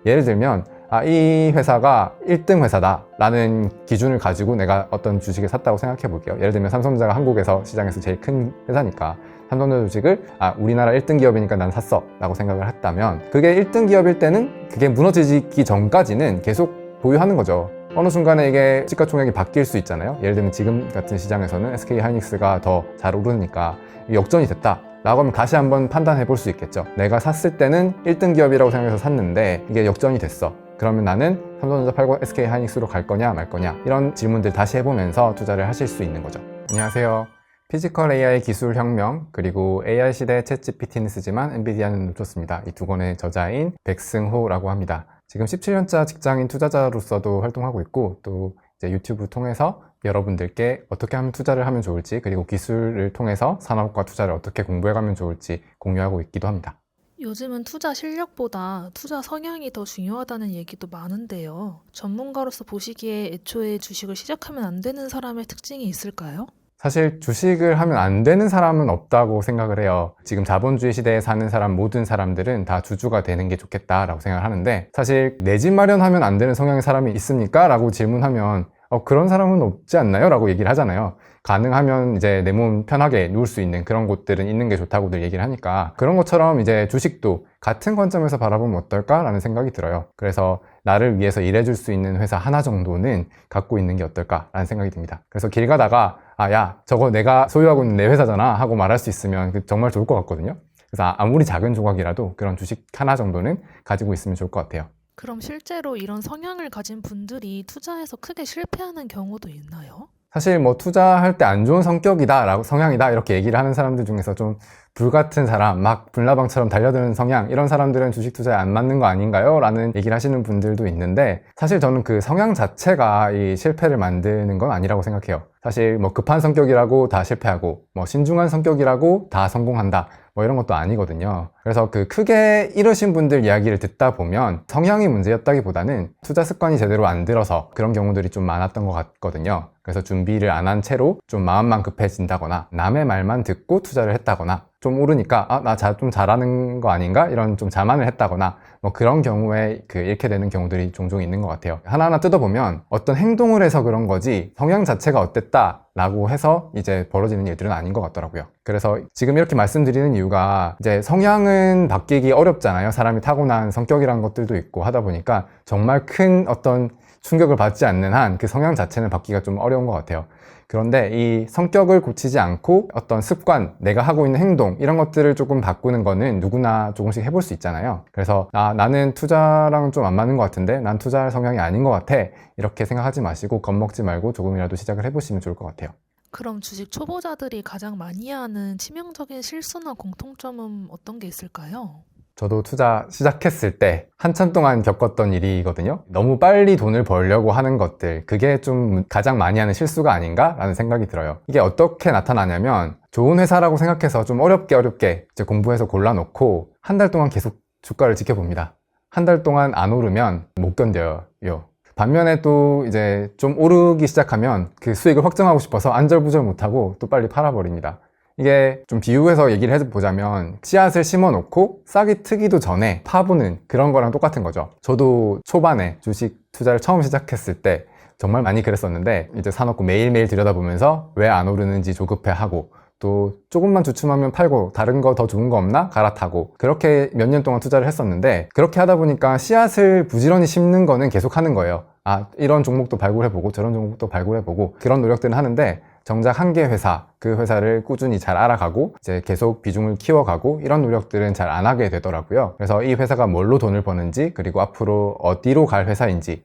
예를 들면 이 회사가 1등 회사다 라는 기준을 가지고 내가 어떤 주식을 샀다고 생각해 볼게요. 예를 들면 삼성전자가 한국에서 시장에서 제일 큰 회사니까 삼성전자 주식을 우리나라 1등 기업이니까 난 샀어 라고 생각을 했다면, 그게 1등 기업일 때는 그게 무너지기 전까지는 계속 보유하는 거죠. 어느 순간에 이게 시가총액이 바뀔 수 있잖아요. 예를 들면 지금 같은 시장에서는 SK 하이닉스가 더 잘 오르니까 역전이 됐다 라고 하면 다시 한번 판단해 볼 수 있겠죠. 내가 샀을 때는 1등 기업이라고 생각해서 샀는데 이게 역전이 됐어. 그러면 나는 삼성전자 팔고 SK 하이닉스로 갈 거냐 말 거냐, 이런 질문들 다시 해보면서 투자를 하실 수 있는 거죠. 안녕하세요. 피지컬 AI 기술 혁명, 그리고 AI 시대 챗GPT는 쓰지만 엔비디아는 놓쳤습니다. 이 두 권의 저자인 백승호라고 합니다. 지금 17년차 직장인 투자자로서도 활동하고 있고, 또 이제 유튜브 통해서 여러분들께 어떻게 하면 투자를 하면 좋을지, 그리고 기술을 통해서 산업과 투자를 어떻게 공부해가면 좋을지 공유하고 있기도 합니다. 요즘은 투자 실력보다 투자 성향이 더 중요하다는 얘기도 많은데요. 전문가로서 보시기에 애초에 주식을 시작하면 안 되는 사람의 특징이 있을까요? 사실 주식을 하면 안 되는 사람은 없다고 생각을 해요. 지금 자본주의 시대에 사는 사람, 모든 사람들은 다 주주가 되는 게 좋겠다라고 생각을 하는데, 사실 내 집 마련하면 안 되는 성향의 사람이 있습니까? 라고 질문하면 그런 사람은 없지 않나요? 라고 얘기를 하잖아요. 가능하면 이제 내 몸 편하게 누울 수 있는 그런 곳들은 있는 게 좋다고들 얘기를 하니까, 그런 것처럼 이제 주식도 같은 관점에서 바라보면 어떨까라는 생각이 들어요. 그래서 나를 위해서 일해줄 수 있는 회사 하나 정도는 갖고 있는 게 어떨까라는 생각이 듭니다. 그래서 길 가다가 야, 저거 내가 소유하고 있는 내 회사잖아 하고 말할 수 있으면 정말 좋을 것 같거든요. 그래서 아무리 작은 조각이라도 그런 주식 하나 정도는 가지고 있으면 좋을 것 같아요. 그럼 실제로 이런 성향을 가진 분들이 투자에서 크게 실패하는 경우도 있나요? 사실 뭐 투자할 때 안 좋은 성격이다, 성향이다 이렇게 얘기를 하는 사람들 중에서 좀 불같은 사람, 막 불나방처럼 달려드는 성향, 이런 사람들은 주식 투자에 안 맞는 거 아닌가요? 라는 얘기를 하시는 분들도 있는데, 사실 저는 그 성향 자체가 이 실패를 만드는 건 아니라고 생각해요. 사실 뭐 급한 성격이라고 다 실패하고, 뭐 신중한 성격이라고 다 성공한다, 뭐 이런 것도 아니거든요. 그래서 그 크게 이러신 분들 이야기를 듣다 보면 성향이 문제였다기보다는 투자 습관이 제대로 안 들어서 그런 경우들이 좀 많았던 것 같거든요. 그래서 준비를 안 한 채로 좀 마음만 급해진다거나, 남의 말만 듣고 투자를 했다거나, 좀 오르니까 나 좀 잘하는 거 아닌가? 이런 좀 자만을 했다거나, 뭐 그런 경우에 잃게 되는 경우들이 종종 있는 것 같아요. 하나하나 뜯어보면 어떤 행동을 해서 그런 거지 성향 자체가 어땠다 라고 해서 이제 벌어지는 일들은 아닌 것 같더라고요. 그래서 지금 이렇게 말씀드리는 이유가, 이제 성향은 바뀌기 어렵잖아요. 사람이 타고난 성격이란 것들도 있고 하다 보니까 정말 큰 어떤 충격을 받지 않는 한 그 성향 자체는 바뀌기가 좀 어려운 것 같아요. 그런데 이 성격을 고치지 않고 어떤 습관, 내가 하고 있는 행동, 이런 것들을 조금 바꾸는 거는 누구나 조금씩 해볼 수 있잖아요. 그래서 나는 투자랑 좀 안 맞는 것 같은데, 난 투자할 성향이 아닌 것 같아, 이렇게 생각하지 마시고 겁먹지 말고 조금이라도 시작을 해보시면 좋을 것 같아요. 그럼 주식 초보자들이 가장 많이 하는 치명적인 실수나 공통점은 어떤 게 있을까요? 저도 투자 시작했을 때 한참 동안 겪었던 일이거든요. 너무 빨리 돈을 벌려고 하는 것들, 그게 좀 가장 많이 하는 실수가 아닌가? 라는 생각이 들어요. 이게 어떻게 나타나냐면, 좋은 회사라고 생각해서 좀 어렵게 이제 공부해서 골라놓고 한 달 동안 계속 주가를 지켜봅니다. 한 달 동안 안 오르면 못 견뎌요. 반면에 또 이제 좀 오르기 시작하면 그 수익을 확정하고 싶어서 안절부절 못하고 또 빨리 팔아버립니다. 이게 좀 비유해서 얘기를 해보자면, 씨앗을 심어놓고 싹이 트기도 전에 파보는 그런 거랑 똑같은 거죠. 저도 초반에 주식 투자를 처음 시작했을 때 정말 많이 그랬었는데, 이제 사놓고 매일매일 들여다보면서 왜 안 오르는지 조급해하고, 또 조금만 주춤하면 팔고 다른 거 더 좋은 거 없나? 갈아타고, 그렇게 몇 년 동안 투자를 했었는데, 그렇게 하다 보니까 씨앗을 부지런히 심는 거는 계속 하는 거예요. 이런 종목도 발굴해보고 저런 종목도 발굴해보고, 그런 노력들은 하는데, 정작 한 개 회사, 그 회사를 꾸준히 잘 알아가고 이제 계속 비중을 키워가고, 이런 노력들은 잘 안 하게 되더라고요. 그래서 이 회사가 뭘로 돈을 버는지, 그리고 앞으로 어디로 갈 회사인지,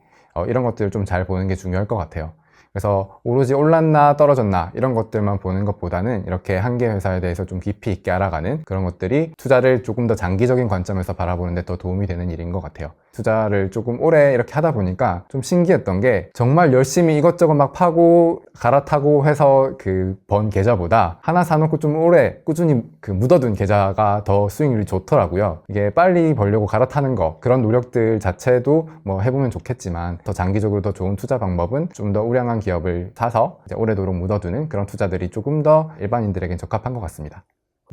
이런 것들을 좀 잘 보는 게 중요할 것 같아요. 그래서 오로지 올랐나 떨어졌나 이런 것들만 보는 것보다는 이렇게 한 개 회사에 대해서 좀 깊이 있게 알아가는 그런 것들이 투자를 조금 더 장기적인 관점에서 바라보는 데 더 도움이 되는 일인 것 같아요. 투자를 조금 오래 이렇게 하다 보니까 좀 신기했던 게, 정말 열심히 이것저것 막 파고 갈아타고 해서 그 번 계좌보다 하나 사놓고 좀 오래 꾸준히 그 묻어둔 계좌가 더 수익률이 좋더라고요. 이게 빨리 벌려고 갈아타는 거, 그런 노력들 자체도 뭐 해보면 좋겠지만, 더 장기적으로 더 좋은 투자 방법은 좀 더 우량한 기업을 사서 이제 오래도록 묻어두는 그런 투자들이 조금 더 일반인들에겐 적합한 것 같습니다.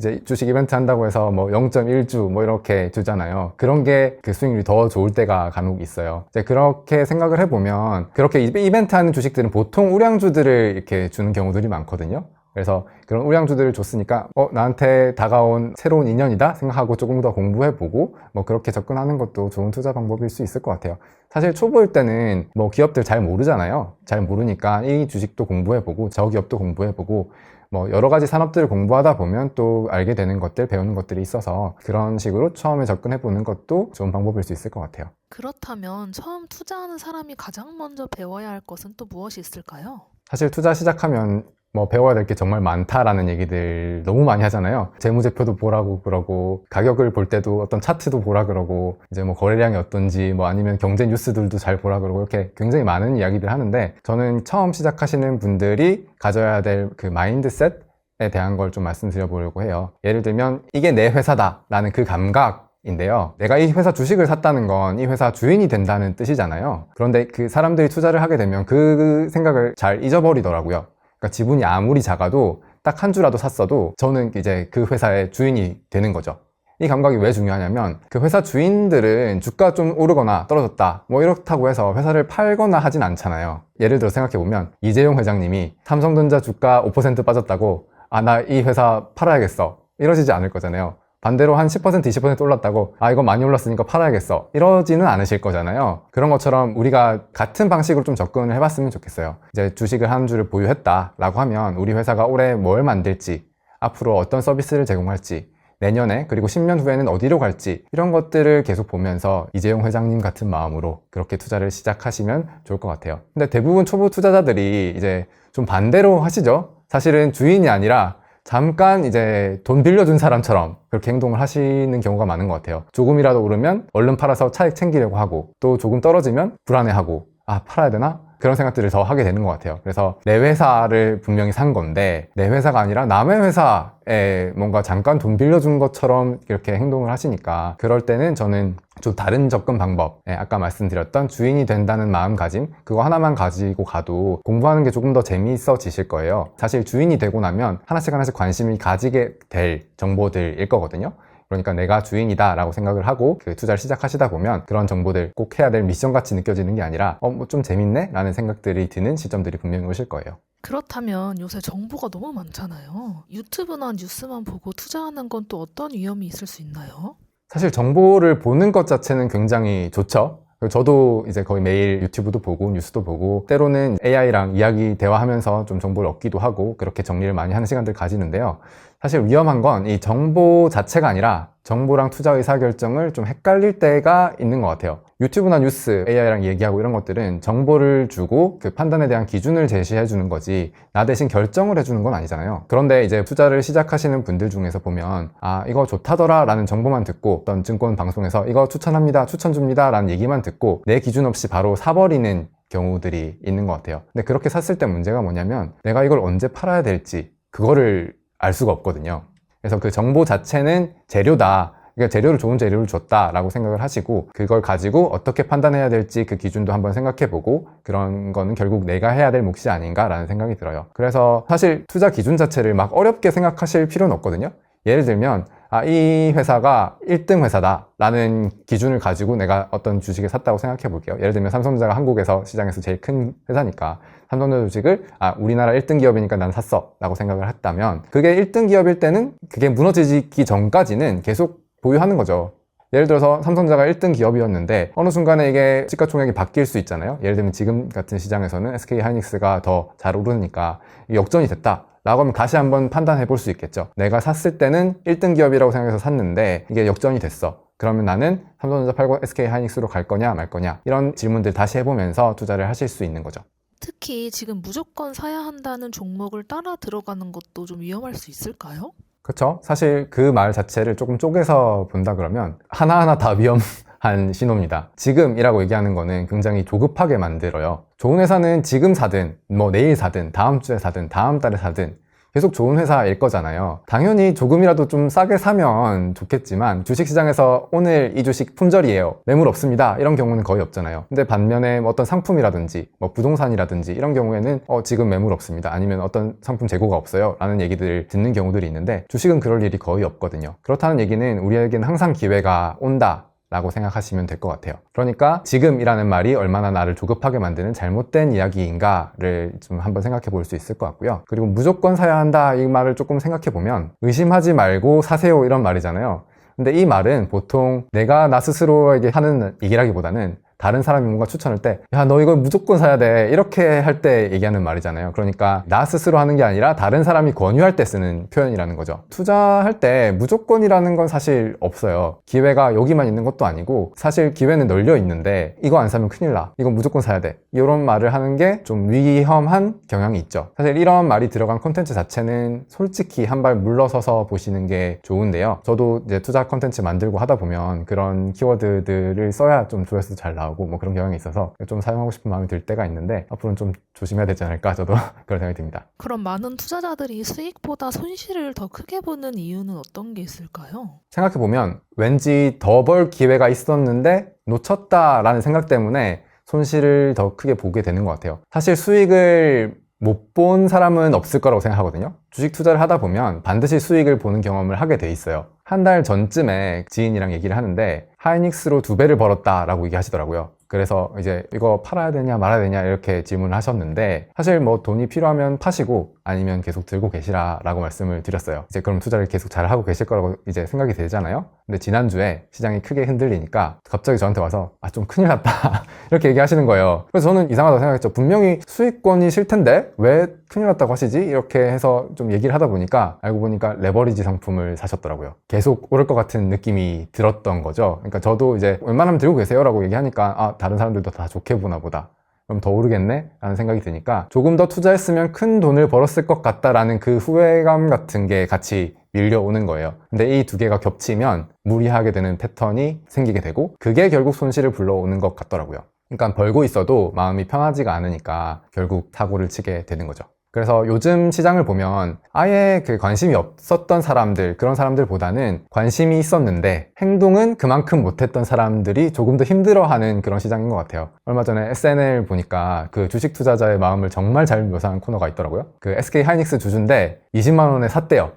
이제 주식 이벤트 한다고 해서 뭐 0.1주 뭐 이렇게 주잖아요. 그런 게 그 수익률이 더 좋을 때가 간혹 있어요. 이제 그렇게 생각을 해보면 그렇게 이벤트 하는 주식들은 보통 우량주들을 이렇게 주는 경우들이 많거든요. 그래서 그런 우량주들을 줬으니까 나한테 다가온 새로운 인연이다 생각하고 조금 더 공부해보고 뭐 그렇게 접근하는 것도 좋은 투자 방법일 수 있을 것 같아요. 사실 초보일 때는 뭐 기업들 잘 모르잖아요. 잘 모르니까 이 주식도 공부해보고 저 기업도 공부해보고 뭐 여러 가지 산업들을 공부하다 보면 또 알게 되는 것들, 배우는 것들이 있어서 그런 식으로 처음에 접근해보는 것도 좋은 방법일 수 있을 것 같아요. 그렇다면 처음 투자하는 사람이 가장 먼저 배워야 할 것은 또 무엇이 있을까요? 사실 투자 시작하면 뭐 배워야 될 게 정말 많다라는 얘기들 너무 많이 하잖아요. 재무제표도 보라고 그러고 가격을 볼 때도 어떤 차트도 보라 그러고 이제 뭐 거래량이 어떤지 뭐 아니면 경제 뉴스들도 잘 보라 그러고 이렇게 굉장히 많은 이야기들 하는데 저는 처음 시작하시는 분들이 가져야 될 그 마인드셋에 대한 걸 좀 말씀드려 보려고 해요. 예를 들면 이게 내 회사다 라는 그 감각 인데요. 내가 이 회사 주식을 샀다는 건 이 회사 주인이 된다는 뜻이잖아요. 그런데 그 사람들이 투자를 하게 되면 그 생각을 잘 잊어버리더라고요. 그러니까 지분이 아무리 작아도 딱 한 주라도 샀어도 저는 이제 그 회사의 주인이 되는 거죠. 이 감각이 왜 중요하냐면 그 회사 주인들은 주가 좀 오르거나 떨어졌다 뭐 이렇다고 해서 회사를 팔거나 하진 않잖아요. 예를 들어 생각해보면 이재용 회장님이 삼성전자 주가 5% 빠졌다고 나 이 회사 팔아야겠어 이러시지 않을 거잖아요. 반대로 한 10% 20% 올랐다고 이거 많이 올랐으니까 팔아야겠어 이러지는 않으실 거잖아요. 그런 것처럼 우리가 같은 방식으로 좀 접근을 해봤으면 좋겠어요. 이제 주식을 한 주를 보유했다 라고 하면 우리 회사가 올해 뭘 만들지, 앞으로 어떤 서비스를 제공할지, 내년에 그리고 10년 후에는 어디로 갈지 이런 것들을 계속 보면서 이재용 회장님 같은 마음으로 그렇게 투자를 시작하시면 좋을 것 같아요. 근데 대부분 초보 투자자들이 이제 좀 반대로 하시죠. 사실은 주인이 아니라 잠깐 이제 돈 빌려준 사람처럼 그렇게 행동을 하시는 경우가 많은 것 같아요. 조금이라도 오르면 얼른 팔아서 차익 챙기려고 하고 또 조금 떨어지면 불안해하고 팔아야 되나? 그런 생각들을 더 하게 되는 것 같아요. 그래서 내 회사를 분명히 산 건데 내 회사가 아니라 남의 회사에 뭔가 잠깐 돈 빌려준 것처럼 이렇게 행동을 하시니까 그럴 때는 저는 좀 다른 접근 방법, 아까 말씀드렸던 주인이 된다는 마음가짐 그거 하나만 가지고 가도 공부하는 게 조금 더 재미있어지실 거예요. 사실 주인이 되고 나면 하나씩 하나씩 관심이 가지게 될 정보들일 거거든요. 그러니까 내가 주인이다 라고 생각을 하고 그 투자를 시작하시다 보면 그런 정보들 꼭 해야 될 미션 같이 느껴지는 게 아니라 뭐 좀 재밌네? 라는 생각들이 드는 시점들이 분명히 오실 거예요. 그렇다면 요새 정보가 너무 많잖아요. 유튜브나 뉴스만 보고 투자하는 건 또 어떤 위험이 있을 수 있나요? 사실 정보를 보는 것 자체는 굉장히 좋죠. 저도 이제 거의 매일 유튜브도 보고 뉴스도 보고 때로는 AI랑 이야기 대화하면서 좀 정보를 얻기도 하고 그렇게 정리를 많이 하는 시간들 가지는데요. 사실 위험한 건 이 정보 자체가 아니라 정보랑 투자 의사결정을 좀 헷갈릴 때가 있는 것 같아요. 유튜브나 뉴스, AI랑 얘기하고 이런 것들은 정보를 주고 그 판단에 대한 기준을 제시해 주는 거지 나 대신 결정을 해주는 건 아니잖아요. 그런데 이제 투자를 시작하시는 분들 중에서 보면 이거 좋다더라 라는 정보만 듣고 어떤 증권 방송에서 이거 추천합니다, 추천 줍니다 라는 얘기만 듣고 내 기준 없이 바로 사버리는 경우들이 있는 것 같아요. 근데 그렇게 샀을 때 문제가 뭐냐면 내가 이걸 언제 팔아야 될지 그거를 알 수가 없거든요. 그래서 그 정보 자체는 재료다. 그러니까 재료를 좋은 재료를 줬다라고 생각을 하시고 그걸 가지고 어떻게 판단해야 될지 그 기준도 한번 생각해보고 그런 거는 결국 내가 해야 될 몫이 아닌가라는 생각이 들어요. 그래서 사실 투자 기준 자체를 막 어렵게 생각하실 필요는 없거든요. 예를 들면 이 회사가 1등 회사다 라는 기준을 가지고 내가 어떤 주식을 샀다고 생각해 볼게요. 예를 들면 삼성전자가 한국에서 시장에서 제일 큰 회사니까 삼성전자 주식을 우리나라 1등 기업이니까 난 샀어 라고 생각을 했다면 그게 1등 기업일 때는 그게 무너지기 전까지는 계속 보유하는 거죠. 예를 들어서 삼성전자가 1등 기업이었는데 어느 순간에 이게 시가총액이 바뀔 수 있잖아요. 예를 들면 지금 같은 시장에서는 SK하이닉스가 더 잘 오르니까 역전이 됐다 라고 하면 다시 한번 판단해 볼 수 있겠죠. 내가 샀을 때는 1등 기업이라고 생각해서 샀는데 이게 역전이 됐어. 그러면 나는 삼성전자 팔고 SK하이닉스로 갈 거냐 말 거냐 이런 질문들 다시 해보면서 투자를 하실 수 있는 거죠. 특히 지금 무조건 사야 한다는 종목을 따라 들어가는 것도 좀 위험할 수 있을까요? 그렇죠. 사실 그 말 자체를 조금 쪼개서 본다 그러면 하나하나 다 위험한 신호입니다. 지금이라고 얘기하는 거는 굉장히 조급하게 만들어요. 좋은 회사는 지금 사든 뭐 내일 사든 다음 주에 사든 다음 달에 사든 계속 좋은 회사일 거잖아요. 당연히 조금이라도 좀 싸게 사면 좋겠지만 주식시장에서 오늘 이 주식 품절이에요, 매물 없습니다, 이런 경우는 거의 없잖아요. 근데 반면에 어떤 상품이라든지 뭐 부동산이라든지 이런 경우에는 지금 매물 없습니다, 아니면 어떤 상품 재고가 없어요 라는 얘기들을 듣는 경우들이 있는데, 주식은 그럴 일이 거의 없거든요. 그렇다는 얘기는 우리에게는 항상 기회가 온다 라고 생각하시면 될 것 같아요. 그러니까 지금이라는 말이 얼마나 나를 조급하게 만드는 잘못된 이야기인가를 좀 한번 생각해 볼 수 있을 것 같고요. 그리고 무조건 사야 한다 이 말을 조금 생각해 보면, 의심하지 말고 사세요 이런 말이잖아요. 근데 이 말은 보통 내가 나 스스로에게 하는 얘기라기보다는 다른 사람이 뭔가 추천할 때 야, 너 이거 무조건 사야 돼, 이렇게 할 때 얘기하는 말이잖아요. 그러니까 나 스스로 하는 게 아니라 다른 사람이 권유할 때 쓰는 표현이라는 거죠. 투자할 때 무조건이라는 건 사실 없어요. 기회가 여기만 있는 것도 아니고 사실 기회는 널려 있는데 이거 안 사면 큰일 나, 이건 무조건 사야 돼, 이런 말을 하는 게 좀 위험한 경향이 있죠. 사실 이런 말이 들어간 콘텐츠 자체는 솔직히 한 발 물러서서 보시는 게 좋은데요. 저도 이제 투자 콘텐츠 만들고 하다 보면 그런 키워드들을 써야 좀 조회수도 잘 나오고 뭐 그런 경향이 있어서 좀 사용하고 싶은 마음이 들 때가 있는데, 앞으로는 좀 조심해야 되지 않을까, 저도 그런 생각이 듭니다. 그럼 많은 투자자들이 수익보다 손실을 더 크게 보는 이유는 어떤 게 있을까요? 생각해보면 왠지 더 벌 기회가 있었는데 놓쳤다라는 생각 때문에 손실을 더 크게 보게 되는 것 같아요. 사실 수익을 못 본 사람은 없을 거라고 생각하거든요. 주식 투자를 하다 보면 반드시 수익을 보는 경험을 하게 돼 있어요. 한 달 전쯤에 지인이랑 얘기를 하는데 하이닉스로 2배를 벌었다라고 얘기하시더라고요. 그래서 이제 이거 팔아야 되냐 말아야 되냐 이렇게 질문을 하셨는데, 사실 뭐 돈이 필요하면 파시고 아니면 계속 들고 계시라 라고 말씀을 드렸어요. 이제 그럼 투자를 계속 잘 하고 계실 거라고 이제 생각이 되잖아요. 근데 지난주에 시장이 크게 흔들리니까 갑자기 저한테 와서 좀 큰일 났다 이렇게 얘기하시는 거예요. 그래서 저는 이상하다고 생각했죠. 분명히 수익권이 싫텐데 왜 큰일 났다고 하시지? 이렇게 해서 좀 얘기를 하다 보니까 알고 보니까 레버리지 상품을 사셨더라고요. 계속 오를 것 같은 느낌이 들었던 거죠. 그러니까 저도 이제 웬만하면 들고 계세요 라고 얘기하니까 다른 사람들도 다 좋게 보나 보다, 그럼 더 오르겠네? 라는 생각이 드니까 조금 더 투자했으면 큰 돈을 벌었을 것 같다라는 그 후회감 같은 게 같이 밀려오는 거예요. 근데 이 두 개가 겹치면 무리하게 되는 패턴이 생기게 되고, 그게 결국 손실을 불러오는 것 같더라고요. 그러니까 벌고 있어도 마음이 편하지가 않으니까 결국 사고를 치게 되는 거죠. 그래서 요즘 시장을 보면 아예 그 관심이 없었던 사람들, 그런 사람들보다는 관심이 있었는데 행동은 그만큼 못했던 사람들이 조금 더 힘들어하는 그런 시장인 것 같아요. 얼마 전에 SNL 보니까 그 주식 투자자의 마음을 정말 잘 묘사한 코너가 있더라고요. 그 SK 하이닉스 주주인데 20만 원에 샀대요.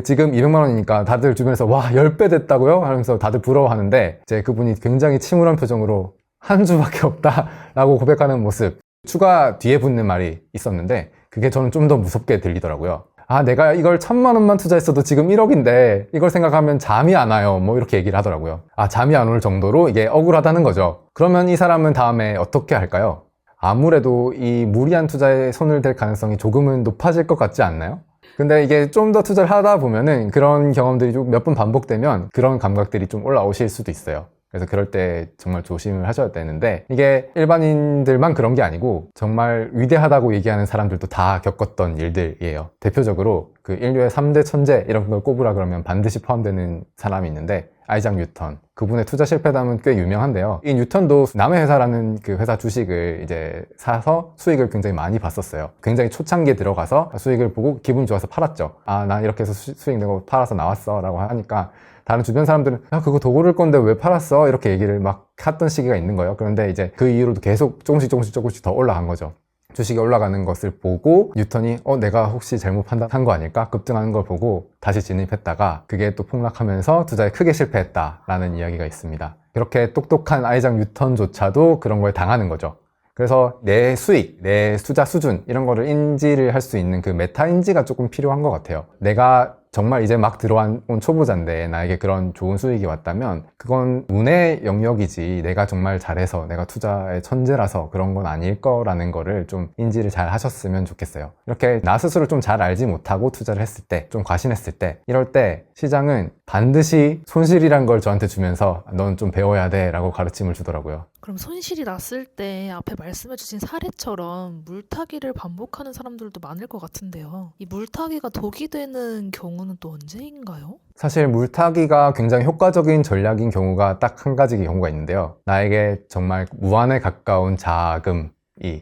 지금 200만 원이니까 다들 주변에서 와 10배 됐다고요? 하면서 다들 부러워하는데, 이제 그분이 굉장히 침울한 표정으로 한 주밖에 없다 라고 고백하는 모습, 추가 뒤에 붙는 말이 있었는데 그게 저는 좀 더 무섭게 들리더라고요. 내가 이걸 1000만 원만 투자했어도 지금 1억인데 이걸 생각하면 잠이 안 와요, 뭐 이렇게 얘기를 하더라고요. 잠이 안 올 정도로 이게 억울하다는 거죠. 그러면 이 사람은 다음에 어떻게 할까요? 아무래도 이 무리한 투자에 손을 댈 가능성이 조금은 높아질 것 같지 않나요? 근데 이게 좀 더 투자를 하다 보면은 그런 경험들이 좀 몇 번 반복되면 그런 감각들이 좀 올라오실 수도 있어요. 그래서 그럴 때 정말 조심을 하셔야 되는데, 이게 일반인들만 그런 게 아니고 정말 위대하다고 얘기하는 사람들도 다 겪었던 일들이에요. 대표적으로 그 인류의 3대 천재 이런 걸 꼽으라 그러면 반드시 포함되는 사람이 있는데, 아이작 뉴턴. 그분의 투자 실패담은 꽤 유명한데요. 이 뉴턴도 남의 회사라는 그 회사 주식을 이제 사서 수익을 굉장히 많이 봤었어요. 굉장히 초창기에 들어가서 수익을 보고 기분이 좋아서 팔았죠. 난 이렇게 해서 수익 내고 팔아서 나왔어 라고 하니까 다른 주변 사람들은 야 그거 더 오를 건데 왜 팔았어? 이렇게 얘기를 막 했던 시기가 있는 거예요. 그런데 이제 그 이후로도 계속 조금씩 더 올라간 거죠. 주식이 올라가는 것을 보고 뉴턴이 내가 혹시 잘못 판단한 거 아닐까? 급등하는 걸 보고 다시 진입했다가 그게 또 폭락하면서 투자에 크게 실패했다라는 이야기가 있습니다. 그렇게 똑똑한 아이작 뉴턴조차도 그런 걸 당하는 거죠. 그래서 내 수익, 내 투자 수준 이런 거를 인지를 할 수 있는 그 메타 인지가 조금 필요한 것 같아요. 내가 정말 이제 막 들어온 초보자인데 나에게 그런 좋은 수익이 왔다면 그건 운의 영역이지 내가 정말 잘해서 내가 투자의 천재라서 그런 건 아닐 거라는 거를 좀 인지를 잘 하셨으면 좋겠어요. 이렇게 나 스스로 좀 잘 알지 못하고 투자를 했을 때, 좀 과신했을 때, 이럴 때 시장은 반드시 손실이란 걸 저한테 주면서 넌 좀 배워야 돼 라고 가르침을 주더라고요. 그럼 손실이 났을 때 앞에 말씀해주신 사례처럼 물타기를 반복하는 사람들도 많을 것 같은데요. 이 물타기가 독이 되는 경우는 또 언제인가요? 사실 물타기가 굉장히 효과적인 전략인 경우가 딱 한 가지 경우가 있는데요. 나에게 정말 무한에 가까운 자금이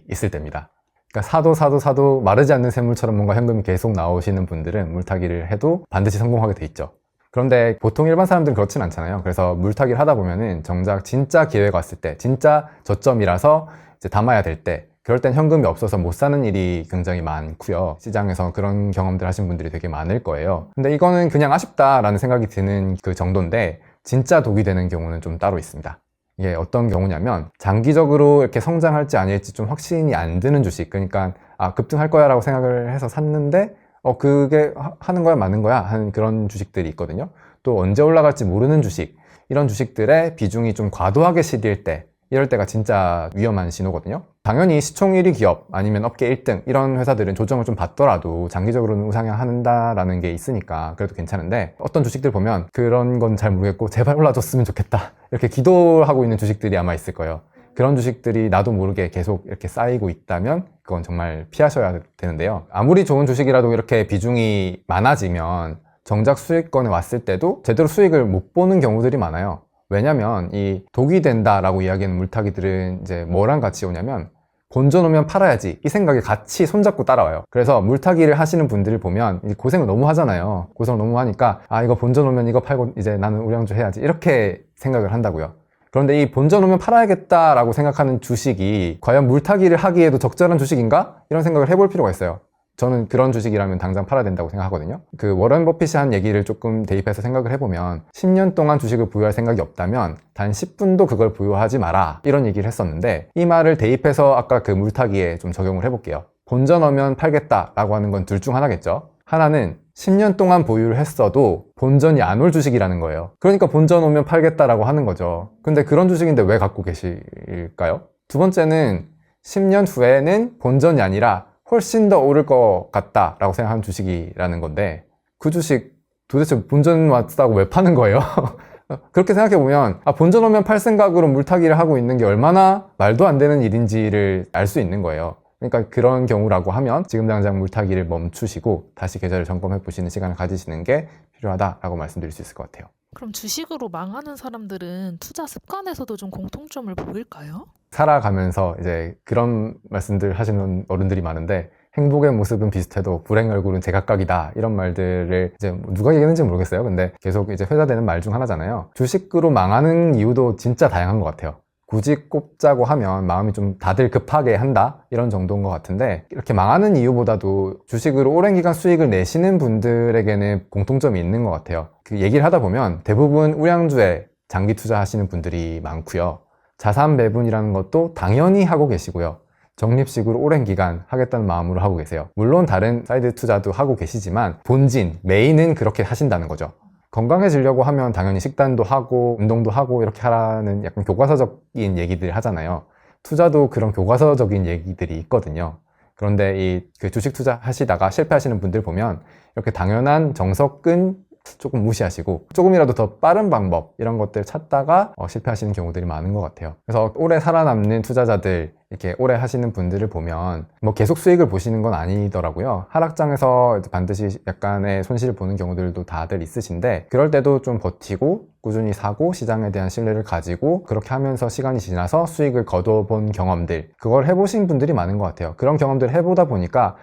있을 때입니다. 그러니까 사도 마르지 않는 샘물처럼 뭔가 현금이 계속 나오시는 분들은 물타기를 해도 반드시 성공하게 돼 있죠. 그런데 보통 일반 사람들은 그렇진 않잖아요. 그래서 물타기를 하다 보면은 정작 진짜 기회가 왔을 때, 진짜 저점이라서 이제 담아야 될 때, 그럴 땐 현금이 없어서 못 사는 일이 굉장히 많고요. 시장에서 그런 경험들 하신 분들이 되게 많을 거예요. 근데 이거는 그냥 아쉽다라는 생각이 드는 그 정도인데, 진짜 독이 되는 경우는 좀 따로 있습니다. 이게 어떤 경우냐면 장기적으로 이렇게 성장할지 아닐지 좀 확신이 안 드는 주식, 그러니까 급등할 거야 라고 생각을 해서 샀는데 그게 하는 거야 마는 거야 하는 그런 주식들이 있거든요. 또 언제 올라갈지 모르는 주식, 이런 주식들의 비중이 좀 과도하게 실릴 때, 이럴 때가 진짜 위험한 신호거든요. 당연히 시총 1위 기업 아니면 업계 1등 이런 회사들은 조정을 좀 받더라도 장기적으로는 우상향한다라는 게 있으니까 그래도 괜찮은데, 어떤 주식들 보면 그런 건 잘 모르겠고 제발 올라줬으면 좋겠다 이렇게 기도하고 있는 주식들이 아마 있을 거예요. 그런 주식들이 나도 모르게 계속 이렇게 쌓이고 있다면 그건 정말 피하셔야 되는데요. 아무리 좋은 주식이라도 이렇게 비중이 많아지면 정작 수익권에 왔을 때도 제대로 수익을 못 보는 경우들이 많아요. 왜냐면 이 독이 된다라고 이야기하는 물타기들은 이제 뭐랑 같이 오냐면 본전 오면 팔아야지 이 생각이 같이 손잡고 따라와요. 그래서 물타기를 하시는 분들을 보면 고생을 너무 하잖아요. 고생을 너무 하니까 이거 본전 오면 이거 팔고 이제 나는 우량주 해야지 이렇게 생각을 한다고요. 그런데 이 본전 오면 팔아야겠다라고 생각하는 주식이 과연 물타기를 하기에도 적절한 주식인가? 이런 생각을 해볼 필요가 있어요. 저는 그런 주식이라면 당장 팔아야 된다고 생각하거든요. 그 워런 버핏이 한 얘기를 조금 대입해서 생각을 해보면 10년 동안 주식을 보유할 생각이 없다면 단 10분도 그걸 보유하지 마라 이런 얘기를 했었는데, 이 말을 대입해서 아까 그 물타기에 좀 적용을 해볼게요. 본전 오면 팔겠다라고 하는 건 둘 중 하나겠죠. 하나는 10년 동안 보유를 했어도 본전이 안 올 주식이라는 거예요. 그러니까 본전 오면 팔겠다라고 하는 거죠. 근데 그런 주식인데 왜 갖고 계실까요? 두 번째는 10년 후에는 본전이 아니라 훨씬 더 오를 것 같다라고 생각하는 주식이라는 건데, 그 주식 도대체 본전 왔다고 왜 파는 거예요? 그렇게 생각해보면 본전 오면 팔 생각으로 물타기를 하고 있는 게 얼마나 말도 안 되는 일인지를 알 수 있는 거예요. 그러니까 그런 경우라고 하면 지금 당장 물타기를 멈추시고 다시 계좌를 점검해 보시는 시간을 가지시는 게 필요하다라고 말씀드릴 수 있을 것 같아요. 그럼 주식으로 망하는 사람들은 투자 습관에서도 좀 공통점을 보일까요? 살아가면서 이제 그런 말씀들 하시는 어른들이 많은데, 행복의 모습은 비슷해도 불행의 얼굴은 제각각이다 이런 말들을 이제 누가 얘기했는지 모르겠어요. 근데 계속 이제 회자되는 말 중 하나잖아요. 주식으로 망하는 이유도 진짜 다양한 것 같아요. 굳이 꼽자고 하면 마음이 좀 다들 급하게 한다 이런 정도인 것 같은데, 이렇게 망하는 이유보다도 주식으로 오랜 기간 수익을 내시는 분들에게는 공통점이 있는 것 같아요. 그 얘기를 하다 보면 대부분 우량주에 장기 투자하시는 분들이 많고요. 자산 배분이라는 것도 당연히 하고 계시고요. 적립식으로 오랜 기간 하겠다는 마음으로 하고 계세요. 물론 다른 사이드 투자도 하고 계시지만 본진, 메인은 그렇게 하신다는 거죠. 건강해지려고 하면 당연히 식단도 하고 운동도 하고 이렇게 하라는 약간 교과서적인 얘기들 하잖아요. 투자도 그런 교과서적인 얘기들이 있거든요. 그런데 그 주식 투자 하시다가 실패하시는 분들 보면 이렇게 당연한 정석은 조금 무시하시고 조금이라도 더 빠른 방법 이런 것들 찾다가 실패하시는 경우들이 많은 것 같아요. 그래서 오래 살아남는 투자자들, 이렇게 오래 하시는 분들을 보면 뭐 계속 수익을 보시는 건 아니더라고요. 하락장에서 반드시 약간의 손실을 보는 경우들도 다들 있으신데, 그럴 때도 좀 버티고 꾸준히 사고 시장에 대한 신뢰를 가지고 그렇게 하면서 시간이 지나서 수익을 거둬본 경험들, 그걸 해보신 분들이 많은 것 같아요. 그런 경험들을 해보다 보니까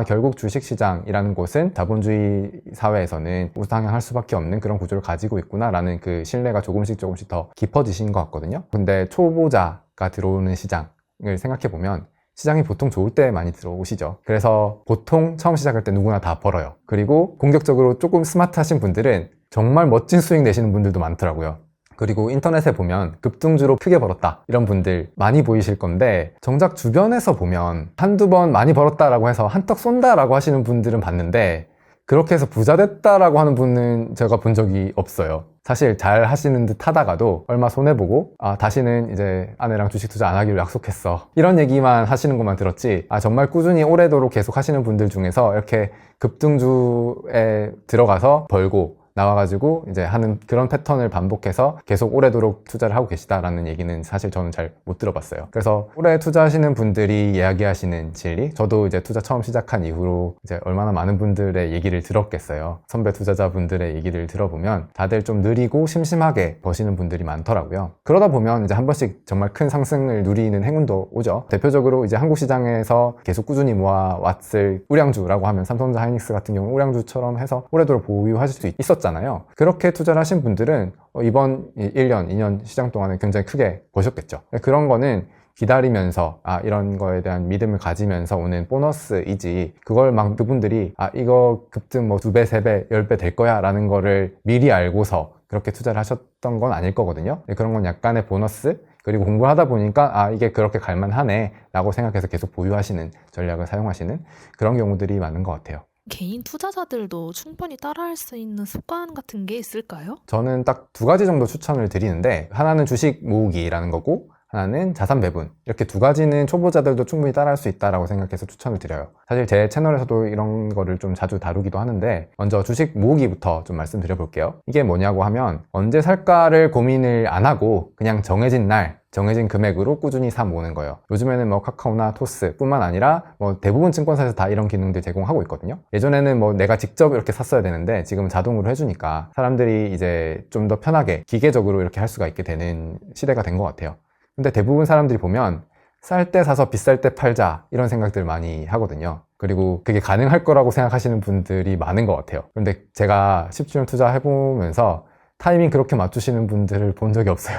결국 주식시장이라는 곳은 자본주의 사회에서는 우상향할 수밖에 없는 그런 구조를 가지고 있구나 라는 그 신뢰가 조금씩 더 깊어지신 것 같거든요. 근데 초보자가 들어오는 시장을 생각해보면 시장이 보통 좋을 때 많이 들어오시죠. 그래서 보통 처음 시작할 때 누구나 다 벌어요. 그리고 공격적으로 조금 스마트하신 분들은 정말 멋진 수익 내시는 분들도 많더라고요. 그리고 인터넷에 보면 급등주로 크게 벌었다 이런 분들 많이 보이실 건데, 정작 주변에서 보면 한두 번 많이 벌었다라고 해서 한턱 쏜다라고 하시는 분들은 봤는데, 그렇게 해서 부자 됐다라고 하는 분은 제가 본 적이 없어요. 사실 잘 하시는 듯 하다가도 얼마 손해보고 다시는 이제 아내랑 주식 투자 안 하기로 약속했어 이런 얘기만 하시는 것만 들었지, 정말 꾸준히 오래도록 계속 하시는 분들 중에서 이렇게 급등주에 들어가서 벌고 나와가지고 이제 하는 그런 패턴을 반복해서 계속 오래도록 투자를 하고 계시다라는 얘기는 사실 저는 잘 못 들어봤어요. 그래서 오래 투자하시는 분들이 이야기하시는 진리, 저도 이제 투자 처음 시작한 이후로 이제 얼마나 많은 분들의 얘기를 들었겠어요. 선배 투자자분들의 얘기를 들어보면 다들 좀 느리고 심심하게 버시는 분들이 많더라고요. 그러다 보면 이제 한 번씩 정말 큰 상승을 누리는 행운도 오죠. 대표적으로 이제 한국 시장에서 계속 꾸준히 모아왔을 우량주라고 하면 삼성전자 하이닉스 같은 경우 우량주처럼 해서 오래도록 보유하실 수 있었잖아요. 그렇게 투자를 하신 분들은 이번 1년, 2년 시장 동안에 굉장히 크게 버셨겠죠. 그런 거는 기다리면서 이런 거에 대한 믿음을 가지면서 오는 보너스이지, 그걸 막 그분들이 이거 급등 뭐 2배, 3배, 10배 될 거야 라는 거를 미리 알고서 그렇게 투자를 하셨던 건 아닐 거거든요. 그런 건 약간의 보너스, 그리고 공부를 하다 보니까 이게 그렇게 갈만하네 라고 생각해서 계속 보유하시는 전략을 사용하시는 그런 경우들이 많은 것 같아요. 개인 투자자들도 충분히 따라할 수 있는 습관 같은 게 있을까요? 저는 딱 2가지 정도 추천을 드리는데, 하나는 주식 모으기라는 거고 하나는 자산 배분, 이렇게 2가지는 초보자들도 충분히 따라할 수 있다라고 생각해서 추천을 드려요. 사실 제 채널에서도 이런 거를 좀 자주 다루기도 하는데, 먼저 주식 모으기부터 좀 말씀드려 볼게요. 이게 뭐냐고 하면 언제 살까를 고민을 안 하고 그냥 정해진 날 정해진 금액으로 꾸준히 사 모으는 거예요. 요즘에는 뭐 카카오나 토스 뿐만 아니라 뭐 대부분 증권사에서 다 이런 기능들 제공하고 있거든요. 예전에는 뭐 내가 직접 이렇게 샀어야 되는데 지금은 자동으로 해주니까 사람들이 이제 좀 더 편하게 기계적으로 이렇게 할 수가 있게 되는 시대가 된 것 같아요. 근데 대부분 사람들이 보면 쌀 때 사서 비쌀 때 팔자 이런 생각들 많이 하거든요. 그리고 그게 가능할 거라고 생각하시는 분들이 많은 것 같아요. 그런데 제가 10주년 투자해보면서 타이밍 그렇게 맞추시는 분들을 본 적이 없어요.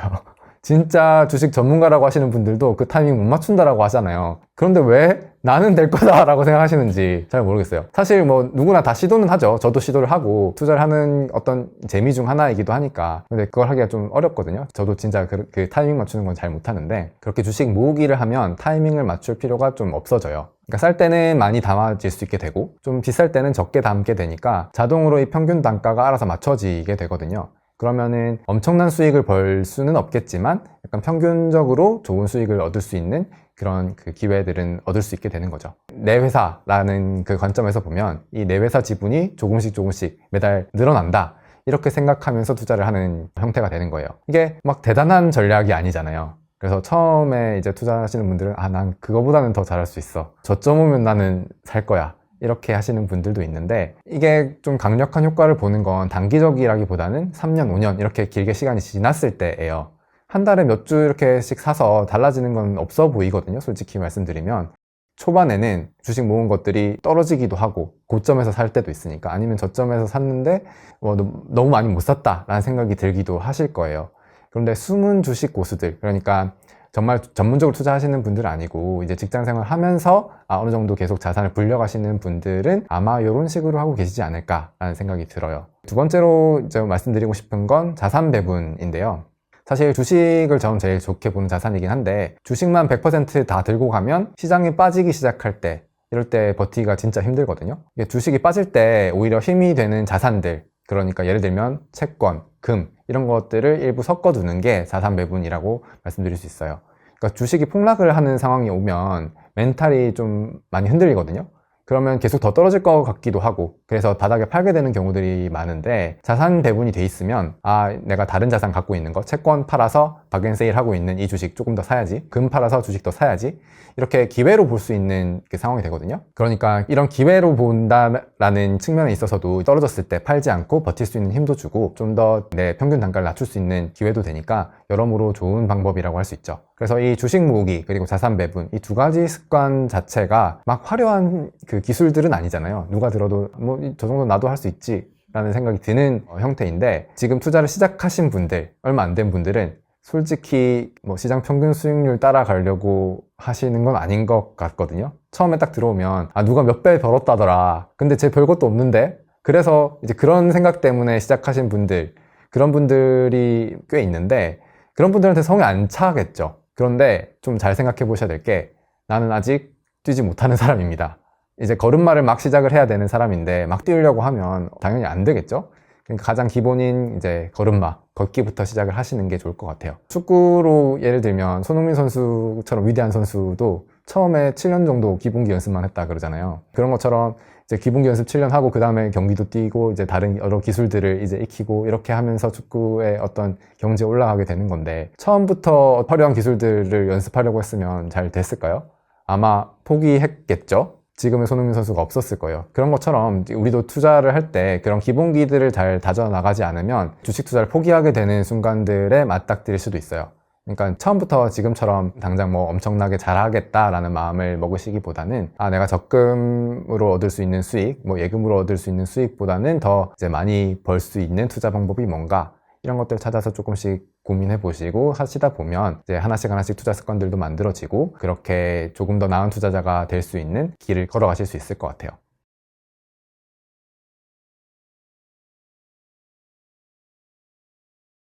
진짜 주식 전문가라고 하시는 분들도 그 타이밍 못 맞춘다라고 하잖아요. 그런데 왜 나는 될 거다라고 생각하시는지 잘 모르겠어요. 사실 뭐 누구나 다 시도는 하죠. 저도 시도를 하고 투자를 하는 어떤 재미 중 하나이기도 하니까. 근데 그걸 하기가 좀 어렵거든요. 저도 진짜 그 타이밍 맞추는 건 잘 못하는데, 그렇게 주식 모으기를 하면 타이밍을 맞출 필요가 좀 없어져요. 그러니까 쌀 때는 많이 담아질 수 있게 되고 좀 비쌀 때는 적게 담게 되니까 자동으로 이 평균 단가가 알아서 맞춰지게 되거든요. 그러면은 엄청난 수익을 벌 수는 없겠지만 약간 평균적으로 좋은 수익을 얻을 수 있는 그런 그 기회들은 얻을 수 있게 되는 거죠. 내 회사라는 그 관점에서 보면 이 내 회사 지분이 조금씩 매달 늘어난다, 이렇게 생각하면서 투자를 하는 형태가 되는 거예요. 이게 막 대단한 전략이 아니잖아요. 그래서 처음에 이제 투자하시는 분들은 난 그거보다는 더 잘할 수 있어, 저점 오면 나는 살 거야, 이렇게 하시는 분들도 있는데, 이게 좀 강력한 효과를 보는 건 단기적이라기보다는 3년, 5년 이렇게 길게 시간이 지났을 때예요. 한 달에 몇 주 이렇게씩 사서 달라지는 건 없어 보이거든요. 솔직히 말씀드리면 초반에는 주식 모은 것들이 떨어지기도 하고 고점에서 살 때도 있으니까, 아니면 저점에서 샀는데 너무 많이 못 샀다 라는 생각이 들기도 하실 거예요. 그런데 숨은 주식 고수들, 그러니까 정말 전문적으로 투자하시는 분들은 아니고 이제 직장생활 하면서 어느 정도 계속 자산을 불려가시는 분들은 아마 이런 식으로 하고 계시지 않을까라는 생각이 들어요. 두 번째로 이제 말씀드리고 싶은 건 자산 배분인데요. 사실 주식을 저는 제일 좋게 보는 자산이긴 한데, 주식만 100% 들고 가면 시장이 빠지기 시작할 때, 이럴 때 버티기가 진짜 힘들거든요. 이게 주식이 빠질 때 오히려 힘이 되는 자산들, 그러니까 예를 들면 채권, 금 이런 것들을 일부 섞어두는 게 자산 배분이라고 말씀드릴 수 있어요. 그러니까 주식이 폭락을 하는 상황이 오면 멘탈이 좀 많이 흔들리거든요. 그러면 계속 더 떨어질 것 같기도 하고, 그래서 바닥에 팔게 되는 경우들이 많은데, 자산 배분이 돼 있으면 내가 다른 자산 갖고 있는 거, 채권 팔아서 박앤세일 하고 있는 이 주식 조금 더 사야지, 금 팔아서 주식 더 사야지, 이렇게 기회로 볼 수 있는 상황이 되거든요. 그러니까 이런 기회로 본다라는 측면에 있어서도 떨어졌을 때 팔지 않고 버틸 수 있는 힘도 주고, 좀 더 내 평균 단가를 낮출 수 있는 기회도 되니까 여러모로 좋은 방법이라고 할 수 있죠. 그래서 이 주식 모으기 그리고 자산 배분, 이 2가지 습관 자체가 막 화려한 그 기술들은 아니잖아요. 누가 들어도 저 정도 나도 할 수 있지 라는 생각이 드는 형태인데, 지금 투자를 시작하신 분들, 얼마 안 된 분들은 솔직히 시장 평균 수익률 따라가려고 하시는 건 아닌 것 같거든요. 처음에 딱 들어오면 누가 몇 배 벌었다더라, 근데 쟤 별것도 없는데, 그래서 이제 그런 생각 때문에 시작하신 분들, 그런 분들이 꽤 있는데, 그런 분들한테 성에 안 차겠죠. 그런데 좀 잘 생각해 보셔야 될 게, 나는 아직 뛰지 못하는 사람입니다. 이제 걸음마를 막 시작을 해야 되는 사람인데 막 뛰려고 하면 당연히 안 되겠죠. 그러니까 가장 기본인 이제 걷기부터 시작을 하시는 게 좋을 것 같아요. 축구로 예를 들면 손흥민 선수처럼 위대한 선수도 처음에 7년 정도 기본기 연습만 했다 그러잖아요. 그런 것처럼 이제 기본기 연습 7년 하고 그 다음에 경기도 뛰고 이제 다른 여러 기술들을 이제 익히고 이렇게 하면서 축구의 어떤 경지에 올라가게 되는 건데, 처음부터 화려한 기술들을 연습하려고 했으면 잘 됐을까요? 아마 포기했겠죠? 지금의 손흥민 선수가 없었을 거예요. 그런 것처럼 우리도 투자를 할 때 그런 기본기들을 잘 다져나가지 않으면 주식 투자를 포기하게 되는 순간들에 맞닥뜨릴 수도 있어요. 그러니까 처음부터 지금처럼 당장 뭐 엄청나게 잘하겠다라는 마음을 먹으시기보다는 내가 적금으로 얻을 수 있는 수익, 뭐 예금으로 얻을 수 있는 수익보다는 더 이제 많이 벌 수 있는 투자 방법이 뭔가, 이런 것들을 찾아서 조금씩 고민해 보시고 하시다 보면 이제 하나씩 투자 습관들도 만들어지고 그렇게 조금 더 나은 투자자가 될 수 있는 길을 걸어가실 수 있을 것 같아요.